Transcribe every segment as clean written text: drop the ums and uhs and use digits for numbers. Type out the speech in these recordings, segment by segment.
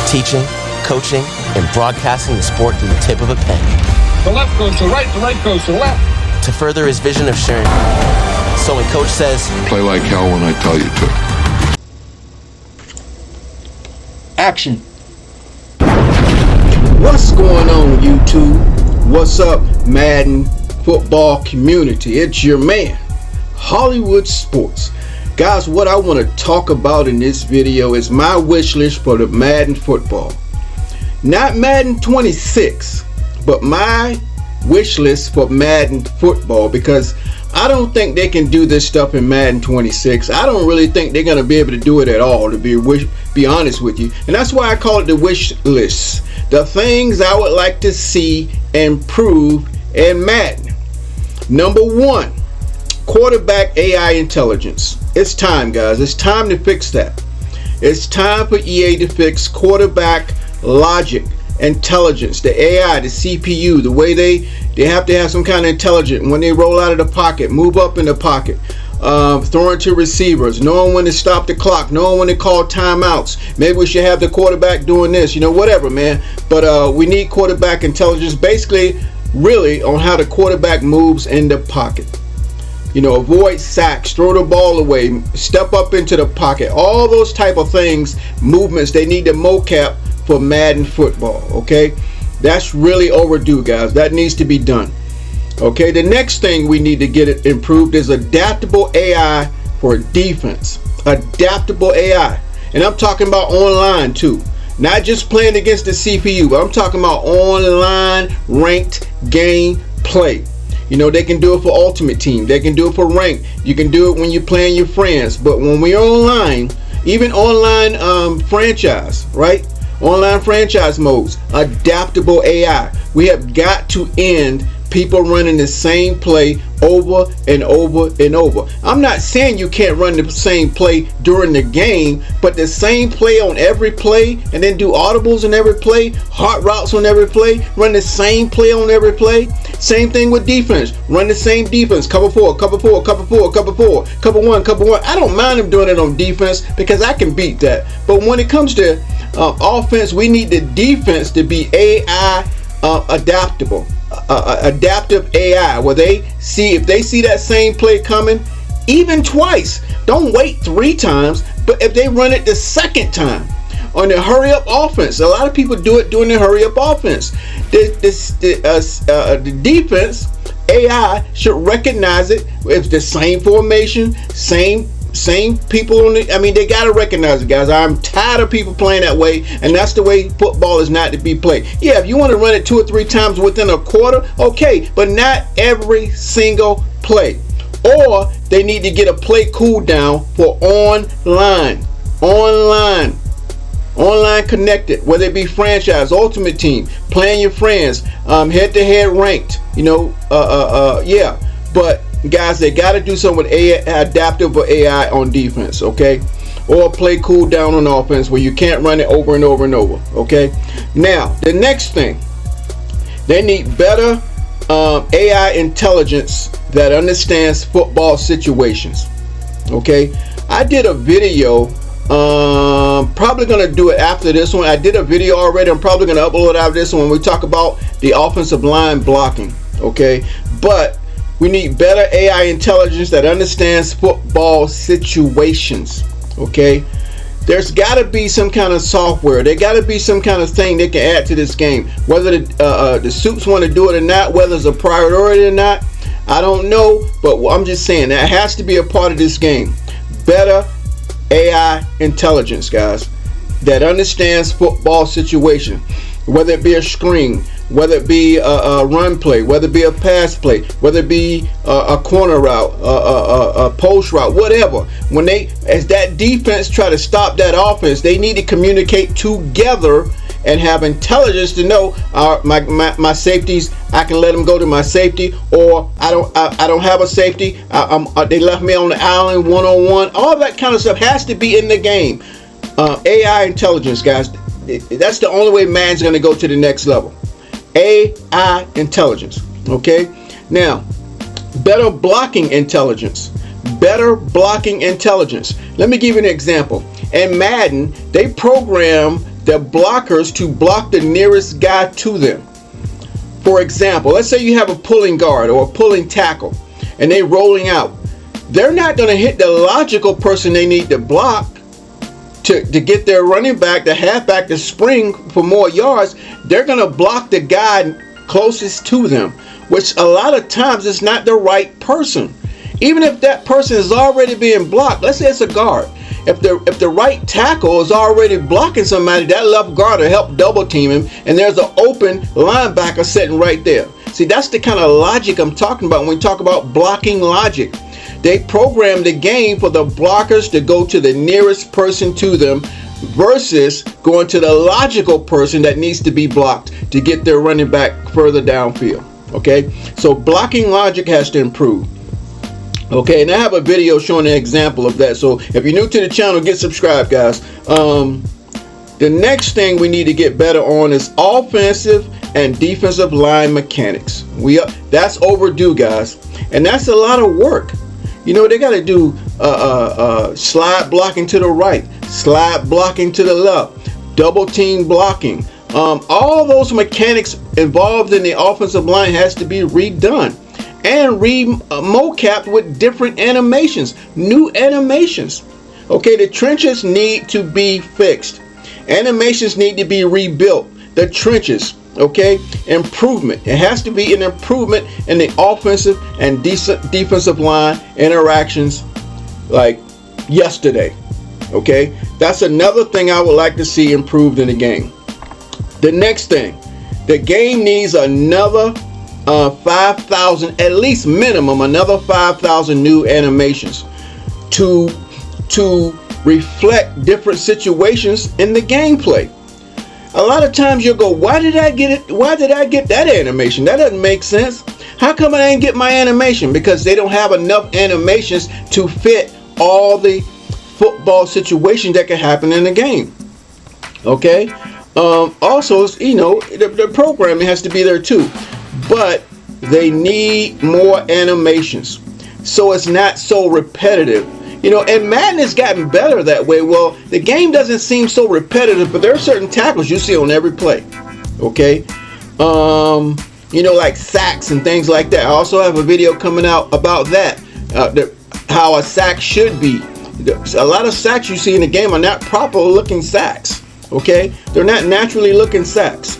teaching, coaching, and broadcasting the sport through the tip of a pen. The left goes to the right, the right goes to the left. To further his vision of sharing. So when coach says, play like hell when I tell you to. Action. What's going on, YouTube? What's up, Madden football community? It's your man, Hollywood Sports. Guys, what I want to talk about in this video is my wish list for the Madden football. Not Madden 26, but my wish list for Madden football, because I don't think they can do this stuff in Madden 26. I don't really think they're going to be able to do it at all, to be honest with you. And that's why I call it the wish list. The things I would like to see improve in Madden. Number one, quarterback AI intelligence. It's time, guys. It's time to fix that. It's time for EA to fix quarterback logic, intelligence, the AI, the CPU, the way they have to have some kind of intelligence when they roll out of the pocket, move up in the pocket, throwing to receivers, knowing when to stop the clock, knowing when to call timeouts. Maybe we should have the quarterback doing this, whatever, man. But we need quarterback intelligence, basically, really, on how the quarterback moves in the pocket. Avoid sacks, throw the ball away, step up into the pocket, all those type of things, movements. They need the mocap for Madden football. Okay, that's really overdue, guys. That needs to be done. Okay, the next thing we need to get it improved is adaptable AI for defense. Adaptable AI, and I'm talking about online too, not just playing against the CPU, but I'm talking about online ranked game play. They can do it for Ultimate Team. They can do it for Rank. You can do it when you're playing your friends. But when we're online, even online franchise, right? Online franchise modes, adaptable AI. We have got to end people running the same play over and over and over. I'm not saying you can't run the same play during the game, but the same play on every play, and then do audibles on every play, hot routes on every play, run the same play on every play. Same thing with defense. Run the same defense. Cover four, cover four, cover four, cover four, cover one, cover one. I don't mind them doing it on defense because I can beat that. But when it comes to offense, we need the defense to be AI adaptable. Adaptive AI, where if they see that same play coming, even twice, don't wait 3 times, but if they run it the second time on the hurry up offense, a lot of people do it during the hurry up offense. The defense AI should recognize it. If the same formation, same people on it. They gotta recognize it, guys. I'm tired of people playing that way, and that's the way football is not to be played. Yeah, if you want to run it 2 or 3 times within a quarter, okay, but not every single play. Or they need to get a play cooldown for online connected, whether it be franchise, Ultimate Team, playing your friends, head-to-head ranked. Yeah, but guys, they got to do something with adaptive AI on defense, okay? Or play cooldown on offense where you can't run it over and over and over, okay? Now, the next thing, they need better AI intelligence that understands football situations, okay? I did a video, probably gonna do it after this one. I did a video already. I'm probably gonna upload out this one when we talk about the offensive line blocking, okay? But we need better AI intelligence that understands football situations, okay? There's got to be some kind of software. There got to be some kind of thing they can add to this game. Whether the Supes want to do it or not, whether it's a priority or not, I don't know. But I'm just saying that has to be a part of this game. Better AI intelligence, guys, that understands football situation. Whether it be a screen, whether it be a run play, whether it be a pass play, whether it be a corner route, a post route, whatever. As that defense try to stop that offense, they need to communicate together and have intelligence to know my safeties. I can let them go to my safety, or I don't have a safety. They left me on the island one-on-one. All that kind of stuff has to be in the game. AI intelligence, guys. That's the only way Madden's going to go to the next level. AI intelligence. Okay. Now, better blocking intelligence. Better blocking intelligence. Let me give you an example. In Madden, they program the blockers to block the nearest guy to them. For example, let's say you have a pulling guard or a pulling tackle and they're rolling out. They're not going to hit the logical person they need to block to get their running back, the halfback, to spring for more yards. They're going to block the guy closest to them, which a lot of times is not the right person. Even if that person is already being blocked, let's say it's a guard. If the right tackle is already blocking somebody, that left guard will help double team him, and there's an open linebacker sitting right there. See, that's the kind of logic I'm talking about when we talk about blocking logic. They program the game for the blockers to go to the nearest person to them versus going to the logical person that needs to be blocked to get their running back further downfield. Okay, so blocking logic has to improve. Okay, and I have a video showing an example of that. So if you're new to the channel, get subscribed, guys. The next thing we need to get better on is offensive and defensive line mechanics. That's overdue, guys, and that's a lot of work. You know, they got to do slide blocking to the right, slide blocking to the left, double team blocking. All those mechanics involved in the offensive line has to be redone and mocapped with different animations, new animations. Okay, the trenches need to be fixed. Animations need to be rebuilt. The trenches, okay, improvement. It has to be an improvement in the offensive and defensive line interactions like yesterday. Okay, that's another thing I would like to see improved in the game. The next thing, the game needs another 5,000, at least minimum, another 5,000 new animations to reflect different situations in the gameplay. A lot of times you'll go, why did I get it? Why did I get that animation? That doesn't make sense. How come I didn't get my animation? Because they don't have enough animations to fit all the football situations that can happen in the game. Okay. Also, you know, the programming has to be there too, but they need more animations so it's not so repetitive. You know, and Madden has gotten better that way. Well, the game doesn't seem so repetitive, but there are certain tackles you see on every play. Okay. You know, like sacks and things like that. I also have a video coming out about that, how a sack should be. A lot of sacks you see in the game are not proper looking sacks. Okay, they're not naturally looking sacks.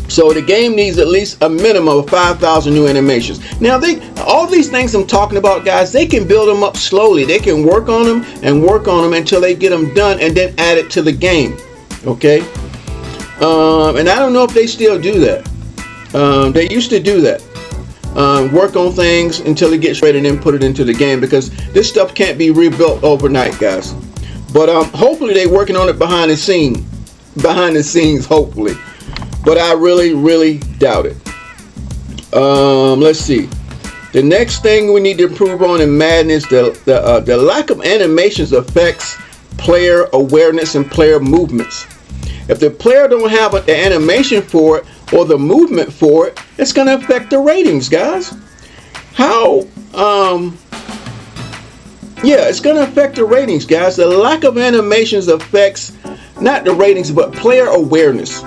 So the game needs at least a minimum of 5,000 new animations. Now, all these things I'm talking about, guys, they can build them up slowly. They can work on them and work on them until they get them done and then add it to the game. Okay, and I don't know if they still do that. They used to do that. Work on things until it gets ready and then put it into the game, because this stuff can't be rebuilt overnight, guys. But hopefully they're working on it behind the scenes, hopefully. But I really doubt it. Let's see. The next thing we need to improve on in Madden is the lack of animations affects player awareness and player movements. If the player don't have the animation for it or the movement for it, it's going to affect the ratings, guys. How? Yeah, it's going to affect the ratings, guys. The lack of animations affects not the ratings, but player awareness.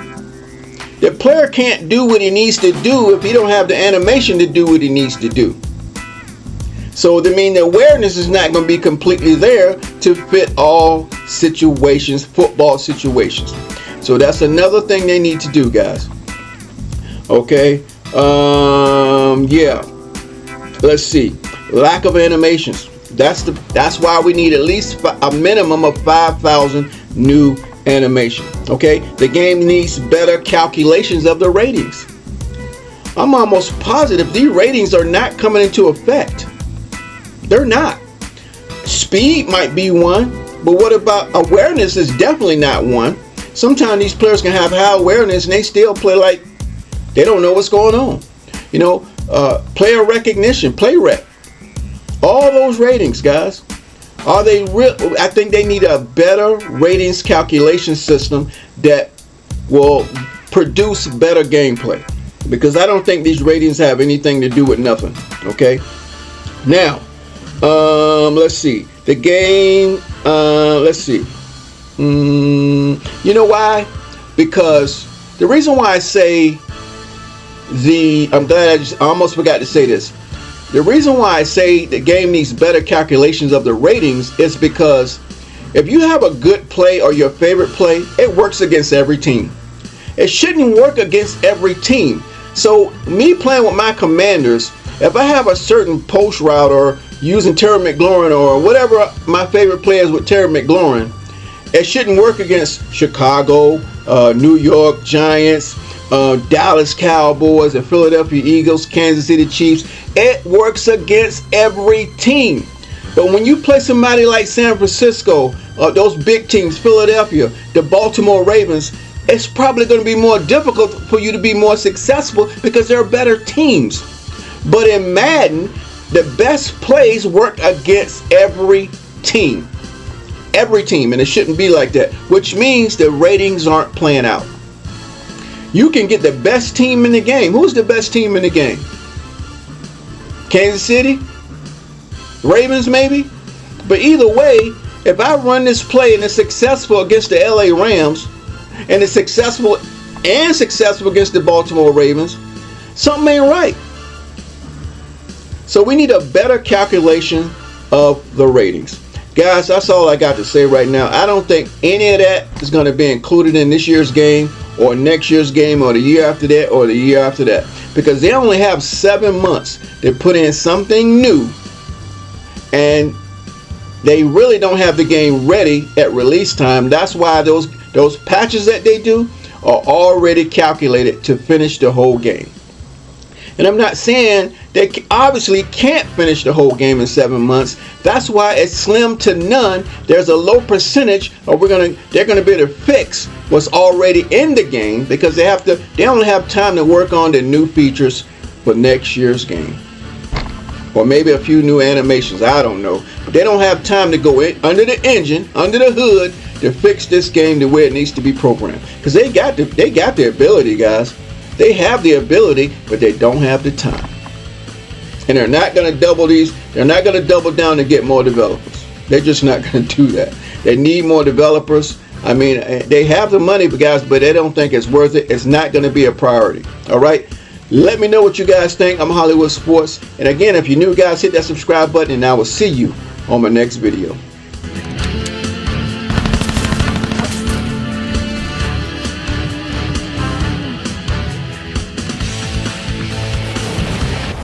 The player can't do what he needs to do if he don't have the animation to do what he needs to do. So I mean, the awareness is not going to be completely there to fit all situations, football situations. So that's another thing they need to do, guys. Okay. Yeah. Let's see. Lack of animations. That's why we need at least a minimum of 5,000 new animation. Okay, the game needs better calculations of the ratings. I'm almost positive these ratings are not coming into effect. They're not. Speed might be one, but what about awareness? Is definitely not one. Sometimes these players can have high awareness and they still play like they don't know what's going on. You know, player recognition, play rec. All those ratings, guys, are they real? I think they need a better ratings calculation system that will produce better gameplay, because I don't think these ratings have anything to do with nothing. Okay, now let's see the game. Let's see. You know why? Because the reason why I say I'm glad I almost forgot to say this. The reason why I say the game needs better calculations of the ratings is because if you have a good play or your favorite play, it works against every team. It shouldn't work against every team. So me playing with my Commanders, if I have a certain post route or using Terry McLaurin or whatever my favorite play is with Terry McLaurin, it shouldn't work against Chicago, New York Giants, Dallas Cowboys, the Philadelphia Eagles, Kansas City Chiefs. It works against every team. But when you play somebody like San Francisco, those big teams, Philadelphia, the Baltimore Ravens, it's probably going to be more difficult for you to be more successful because they're better teams. But in Madden, the best plays work against every team. Every team, and it shouldn't be like that, which means the ratings aren't playing out. You can get the best team in the game. Who's the best team in the game? Kansas City? Ravens maybe? But either way, if I run this play and it's successful against the LA Rams and it's successful against the Baltimore Ravens, something ain't right. So we need a better calculation of the ratings. Guys, that's all I got to say right now. I don't think any of that is going to be included in this year's game or next year's game or the year after that or the year after that, because they only have 7 months to put in something new, and they really don't have the game ready at release time. That's why those patches that they do are already calculated to finish the whole game. And I'm not saying they obviously can't finish the whole game in 7 months. That's why it's slim to none. There's a low percentage of they're gonna be able to fix what's already in the game, because they only have time to work on the new features for next year's game. Or maybe a few new animations, I don't know. But they don't have time to go in under the engine, under the hood, to fix this game the way it needs to be programmed. Because they got the ability, guys. They have the ability, but they don't have the time. And they're not going to they're not going to double down to get more developers. They're just not going to do that. They need more developers. I mean, they have the money, guys, but they don't think it's worth it. It's not going to be a priority. All right? Let me know what you guys think. I'm Hollywood Sports. And again, if you're new, guys, hit that subscribe button, and I will see you on my next video.